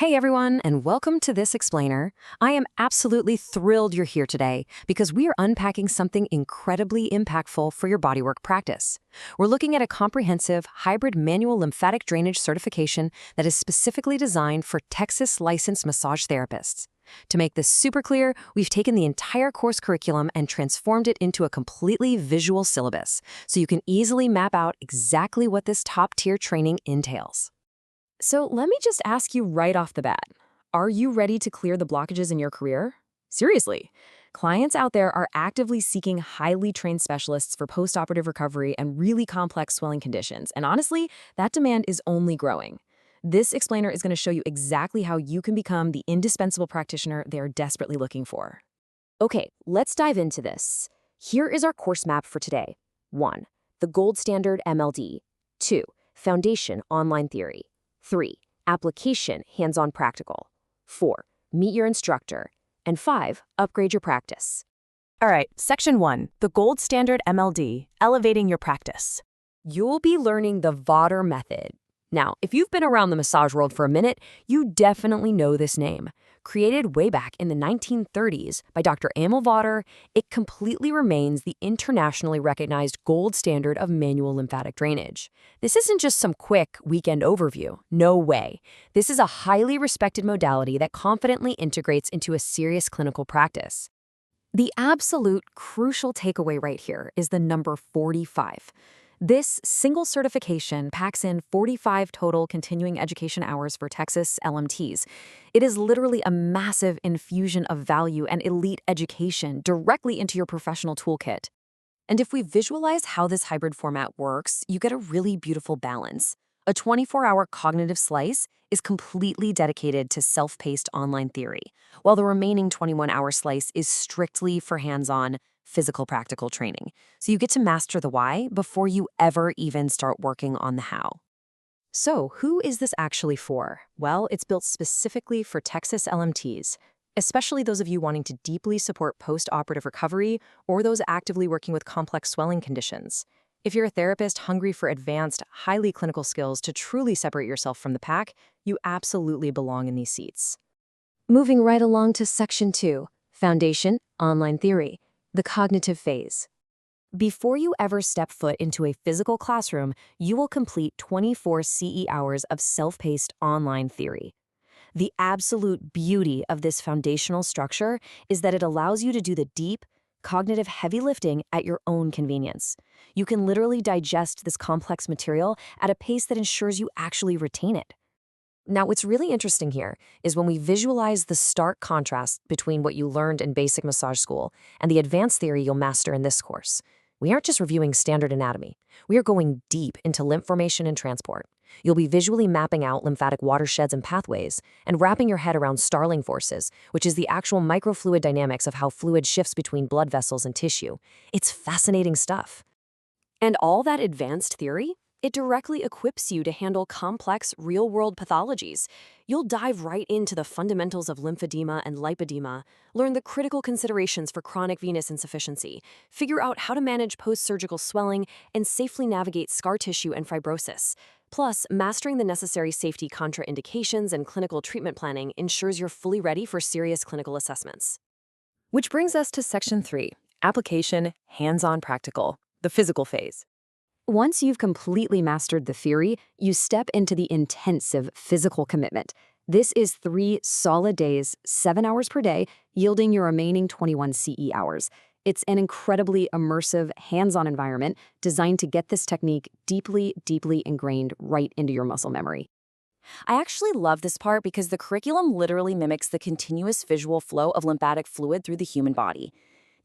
Hey everyone, and welcome to This Explainer. I am absolutely thrilled you're here today because we are unpacking something incredibly impactful for your bodywork practice. We're looking at a comprehensive hybrid manual lymphatic drainage certification that is specifically designed for Texas licensed massage therapists. To make this super clear, we've taken the entire course curriculum and transformed it into a completely visual syllabus, so you can easily map out exactly what this top-tier training entails. So let me just ask you right off the bat, are you ready to clear the blockages in your career? Seriously, clients out there are actively seeking highly trained specialists for post-operative recovery and really complex swelling conditions, and honestly, that demand is only growing. This explainer is going to show you exactly how you can become the indispensable practitioner they are desperately looking for. Okay, let's dive into this. Here is our course map for today. 1. The gold standard MLD. 2. Foundation online theory. 3. Application, hands-on practical. 4. Meet your instructor. And 5. Upgrade your practice. All right, Section 1, the gold standard MLD, elevating your practice. You'll be learning the Vader method. Now, if you've been around the massage world for a minute, you definitely know this name. Created way back in the 1930s by Dr. Emil Vader, it completely remains the internationally recognized gold standard of manual lymphatic drainage. This isn't just some quick weekend overview. No way. This is a highly respected modality that confidently integrates into a serious clinical practice. The absolute crucial takeaway right here is the number 45. This single certification packs in 45 total continuing education hours for Texas LMTs. It is literally a massive infusion of value and elite education directly into your professional toolkit. And if we visualize how this hybrid format works, you get a really beautiful balance. A 24-hour cognitive slice is completely dedicated to self-paced online theory, while the remaining 21-hour slice is strictly for hands-on, physical practical training. So you get to master the why before you ever even start working on the how. So who is this actually for? Well, it's built specifically for Texas LMTs, especially those of you wanting to deeply support post-operative recovery or those actively working with complex swelling conditions. If you're a therapist hungry for advanced, highly clinical skills to truly separate yourself from the pack, you absolutely belong in these seats. Moving right along to Section 2, Foundation, Online Theory, the cognitive phase. Before you ever step foot into a physical classroom, you will complete 24 CE hours of self-paced online theory. The absolute beauty of this foundational structure is that it allows you to do the deep, cognitive heavy lifting at your own convenience. You can literally digest this complex material at a pace that ensures you actually retain it. Now, what's really interesting here is when we visualize the stark contrast between what you learned in basic massage school and the advanced theory you'll master in this course. We aren't just reviewing standard anatomy. We are going deep into lymph formation and transport. You'll be visually mapping out lymphatic watersheds and pathways and wrapping your head around Starling forces, which is the actual microfluid dynamics of how fluid shifts between blood vessels and tissue. It's fascinating stuff. And all that advanced theory? It directly equips you to handle complex, real-world pathologies. You'll dive right into the fundamentals of lymphedema and lipedema, learn the critical considerations for chronic venous insufficiency, figure out how to manage post-surgical swelling, and safely navigate scar tissue and fibrosis. Plus, mastering the necessary safety contraindications and clinical treatment planning ensures you're fully ready for serious clinical assessments. Which brings us to Section 3, Application, Hands-on Practical, the physical phase. Once you've completely mastered the theory, you step into the intensive physical commitment. This is 3 solid days, 7 hours per day, yielding your remaining 21 CE hours. It's an incredibly immersive, hands-on environment designed to get this technique deeply, deeply ingrained right into your muscle memory. I actually love this part because the curriculum literally mimics the continuous visual flow of lymphatic fluid through the human body.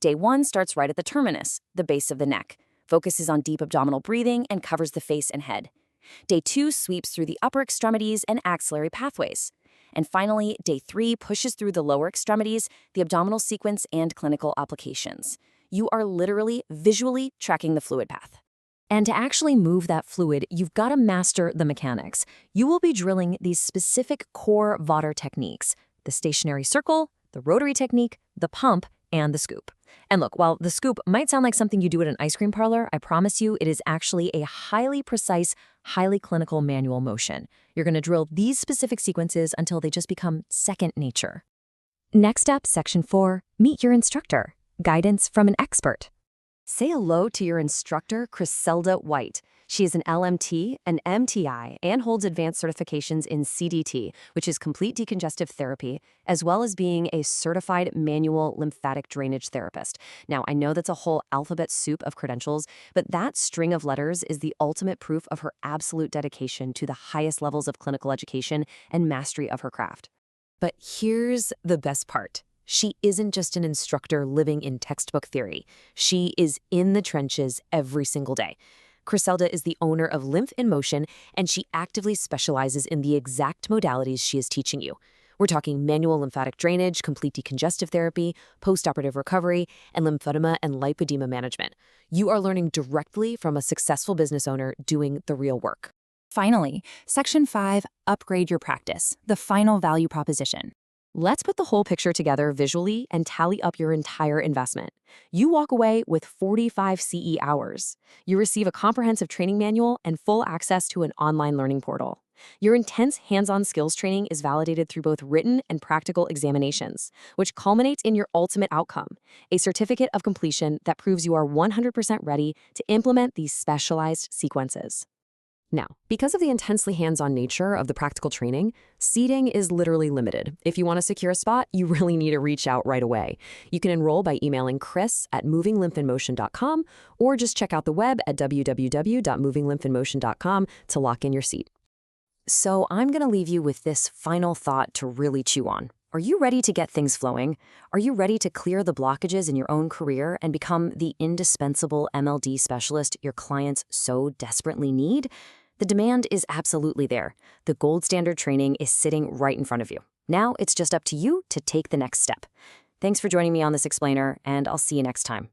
Day 1 starts right at the terminus, the base of the neck, focuses on deep abdominal breathing and covers the face and head. Day 2 sweeps through the upper extremities and axillary pathways. And finally, Day 3 pushes through the lower extremities, the abdominal sequence, and clinical applications. You are literally visually tracking the fluid path. And to actually move that fluid, you've got to master the mechanics. You will be drilling these specific core Vader techniques: the stationary circle, the rotary technique, the pump, and the scoop. And look, while the scoop might sound like something you do at an ice cream parlor, I promise you it is actually a highly precise, highly clinical manual motion. You're going to drill these specific sequences until they just become second nature. Next up, Section 4, Meet Your Instructor. Guidance from an expert. Say hello to your instructor, Criselda White. She is an LMT, an MTI, and holds advanced certifications in CDT, which is complete decongestive therapy, as well as being a certified manual lymphatic drainage therapist. Now, I know that's a whole alphabet soup of credentials, but that string of letters is the ultimate proof of her absolute dedication to the highest levels of clinical education and mastery of her craft. But here's the best part. She isn't just an instructor living in textbook theory. She is in the trenches every single day. Criselda is the owner of Lymph in Motion, and she actively specializes in the exact modalities she is teaching you. We're talking manual lymphatic drainage, complete decongestive therapy, postoperative recovery, and lymphedema and lipedema management. You are learning directly from a successful business owner doing the real work. Finally, Section 5, Upgrade Your Practice, the final value proposition. Let's put the whole picture together visually and tally up your entire investment. You walk away with 45 CE hours. You receive a comprehensive training manual and full access to an online learning portal. Your intense hands-on skills training is validated through both written and practical examinations, which culminates in your ultimate outcome, a certificate of completion that proves you are 100% ready to implement these specialized sequences. Now, because of the intensely hands-on nature of the practical training, seating is literally limited. If you want to secure a spot, you really need to reach out right away. You can enroll by emailing chris@movinglymphinmotion.com or just check out the web at www.movinglymphinmotion.com to lock in your seat. So I'm going to leave you with this final thought to really chew on. Are you ready to get things flowing? Are you ready to clear the blockages in your own career and become the indispensable MLD specialist your clients so desperately need? The demand is absolutely there. The gold standard training is sitting right in front of you. Now it's just up to you to take the next step. Thanks for joining me on this explainer, and I'll see you next time.